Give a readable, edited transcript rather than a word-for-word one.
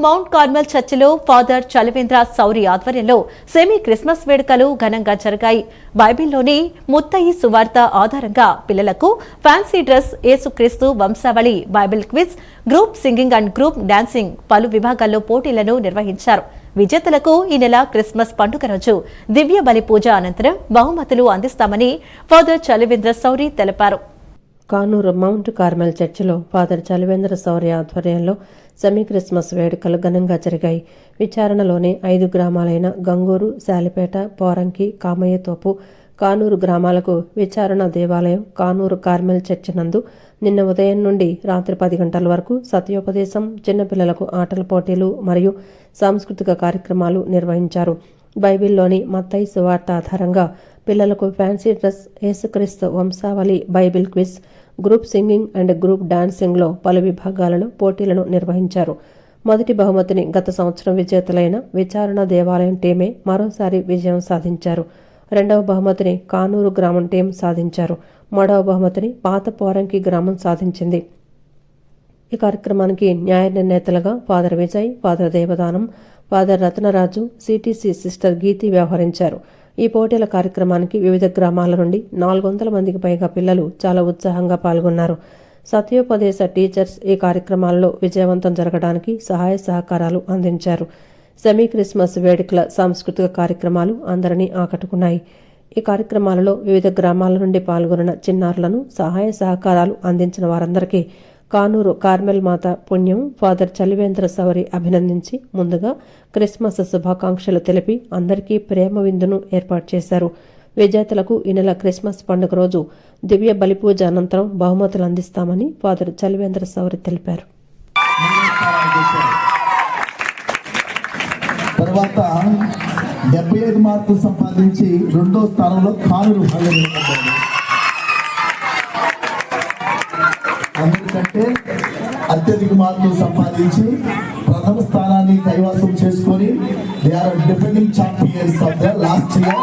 Mount Carmel చర్చిలో father చలవేంద్ర సౌరి ఆధ్వర్యంలో సెమీ క్రిస్మస్ వేడుకలు ఘనంగా జరిగాయి. బైబిల్లోని ముత్తయి సువార్త ఆధారంగా పిల్లలకు ఫ్యాన్సీ డ్రెస్, యేసుక్రీస్తు వంశావళి, Bible quiz, group singing and group dancing పలు విభాగాల్లో పోటీలను నిర్వహించారు. విజేతలకు ఈ నెల క్రిస్మస్ పండుగ రోజు దివ్య బలి పూజ అనంతరం బహుమతులు అందిస్తామని ఫాదర్ చలవేంద్ర సౌరి తెలిపారు. కానూరు మౌంట్ కార్మెల్ చర్చిలో ఫాదర్ చలవేంద్ర సౌరి ఆధ్వర్యంలో సెమీ క్రిస్మస్ వేడుకలు ఘనంగా జరిగాయి. విచారణలోని 5 గ్రామాలైన గంగూరు, శాలిపేట, పోరంకి, కామయ్యతోపు, కానూరు గ్రామాలకు విచారణ దేవాలయం కానూరు కార్మెల్ చర్చి నందు నిన్న ఉదయం నుండి రాత్రి 10 గంటల వరకు సత్యోపదేశం, చిన్నపిల్లలకు ఆటల పోటీలు మరియు సాంస్కృతిక కార్యక్రమాలు నిర్వహించారు. బైబిల్లోని మత్తయి సువార్త ఆధారంగా పిల్లలకు ఫ్యాన్సీ డ్రెస్, యేసుక్రీస్తు వంశావళి, Bible quiz, group singing and group డాన్సింగ్లో పలు విభాగాలలో పోటీలను నిర్వహించారు. మొదటి బహుమతిని గత సంవత్సరం విజేతలైన విచారణ దేవాలయం టీమే మరోసారి విజయం సాధించారు. రెండవ బహుమతిని కానూరు గ్రామం టీం సాధించారు. మూడవ బహుమతిని పాత పోరంకి గ్రామం సాధించింది. ఈ కార్యక్రమానికి న్యాయ నిర్ణేతలుగా father Vijay, father Devadanam, father Ratnaraju, CTC sister Geethi వ్యవహరించారు. ఈ పోటీల కార్యక్రమానికి వివిధ గ్రామాల నుండి 400 మందికి పైగా పిల్లలు చాలా ఉత్సాహంగా పాల్గొన్నారు. సత్యోపదేశ టీచర్స్ ఈ కార్యక్రమాల్లో విజయవంతం జరగడానికి సహాయ సహకారాలు అందించారు. సెమీ క్రిస్మస్ వేడుకల సాంస్కృతిక కార్యక్రమాలు అందరినీ ఆకట్టుకున్నాయి. ఈ కార్యక్రమాలలో వివిధ గ్రామాల నుండి పాల్గొన్న చిన్నారులను సహాయ సహకారాలు అందించిన వారందరికీ కానూరు కార్మెల్ మాత పుణ్యం ఫాదర్ చలవేంద్ర సౌరి అభినందించి ముందుగా క్రిస్మస్ శుభాకాంక్షలు తెలిపి అందరికీ ప్రేమ విందును ఏర్పాటు చేశారు. విజేతలకు ఈ నెల క్రిస్మస్ పండుగ రోజు దివ్య బలిపూజ అనంతరం బహుమతులు అందిస్తామని ఫాదర్ చలవేంద్ర సౌరి తెలిపారు. తర్వాత 75 మార్కులు సంపాదించి 2వ స్థానంలో కానూరు అందరికంటే అత్యధిక మార్కులు సంపాదించి ప్రథమ స్థానాన్ని కైవసం చేసుకొని they are defending champions of the last year.